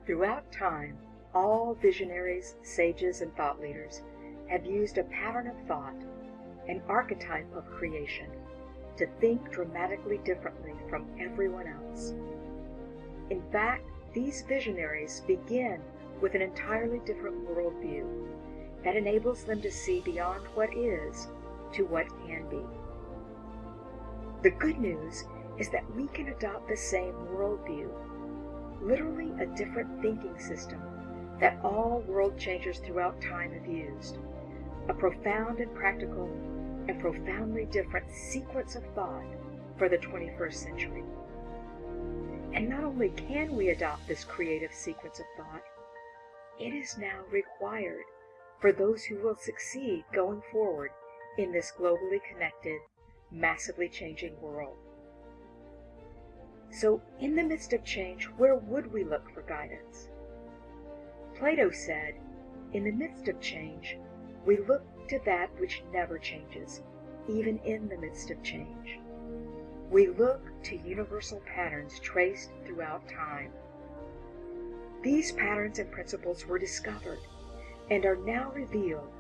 Throughout time, all visionaries, sages, and thought leaders have used a pattern of thought, an archetype of creation, to think dramatically differently from everyone else. In fact, these visionaries begin with an entirely different worldview that enables them to see beyond what is to what can be. The good news is that we can adopt the same worldview, literally a different thinking system that all world changers throughout time have used, a profound and practical and profoundly different sequence of thought for the 21st century. And not only can we adopt this creative sequence of thought, it is now required for those who will succeed going forward in this globally connected, massively changing world. So, in the midst of change, where would we look for guidance? Plato said, in the midst of change, we look to that which never changes, even in the midst of change. We look to universal patterns traced throughout time. These patterns and principles were discovered and are now revealed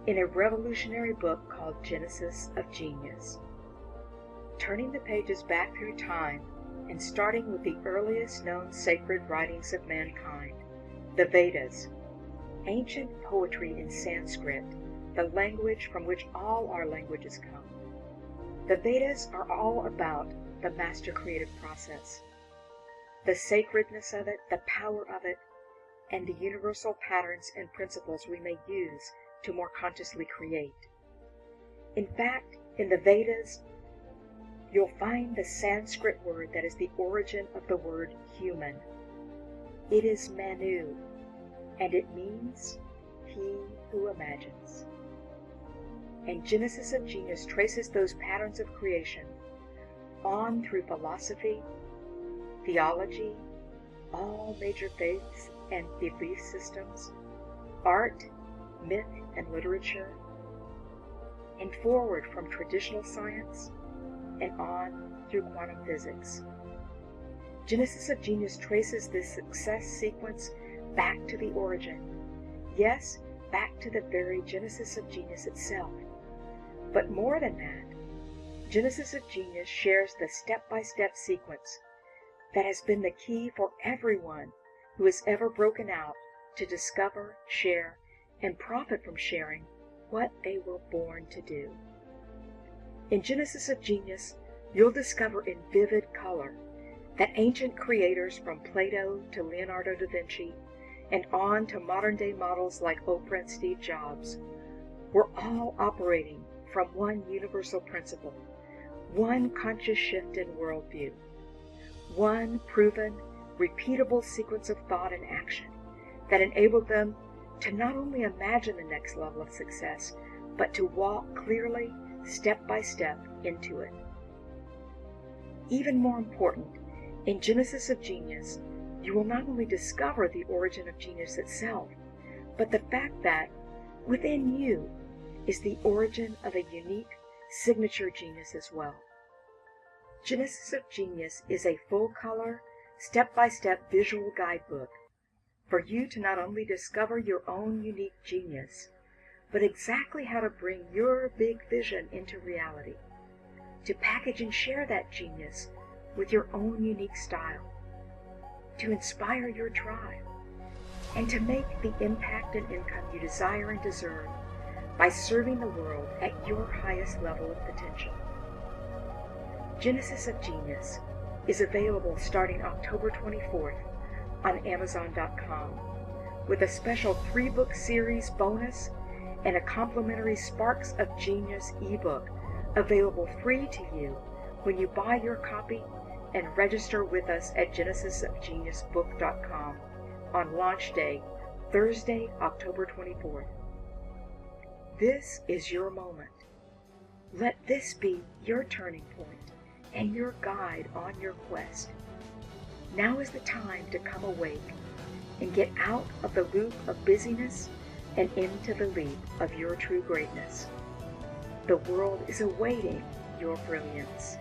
in a revolutionary book called Genesis of Genius. Turning the pages back through time and starting with the earliest known sacred writings of mankind, the Vedas, ancient poetry in Sanskrit, the language from which all our languages come. The Vedas are all about the master creative process, the sacredness of it, the power of it, and the universal patterns and principles we may use to more consciously create. In fact, in the Vedas, you'll find the Sanskrit word that is the origin of the word human. It is Manu, and it means he who imagines. And Genesis of Genius traces those patterns of creation on through philosophy, theology, all major faiths and belief systems, art, myth, and literature, and forward from traditional science and on through quantum physics. Genesis of Genius traces this success sequence back to the origin, yes, back to the very Genesis of Genius itself. But more than that, Genesis of Genius shares the step-by-step sequence that has been the key for everyone who has ever broken out to discover, share, and profit from sharing what they were born to do. In Genesis of Genius, you'll discover in vivid color that ancient creators from Plato to Leonardo da Vinci and on to modern-day models like Oprah and Steve Jobs were all operating from one universal principle, one conscious shift in worldview, one proven, repeatable sequence of thought and action that enabled them to not only imagine the next level of success, but to walk clearly, step by step, into it. Even more important, in Genesis of Genius, you will not only discover the origin of genius itself, but the fact that within you is the origin of a unique signature genius as well. Genesis of Genius is a full-color, step-by-step visual guidebook for you to not only discover your own unique genius, but exactly how to bring your big vision into reality, to package and share that genius with your own unique style, to inspire your tribe, and to make the impact and income you desire and deserve by serving the world at your highest level of potential. Genesis of Genius is available starting October 24th on Amazon.com with a special 3-book series bonus and a complimentary Sparks of Genius ebook available free to you when you buy your copy and register with us at GenesisofGeniusBook.com on launch day, Thursday, October 24th. This is your moment. Let this be your turning point and your guide on your quest. Now is the time to come awake and get out of the loop of busyness and into the leap of your true greatness. The world is awaiting your brilliance.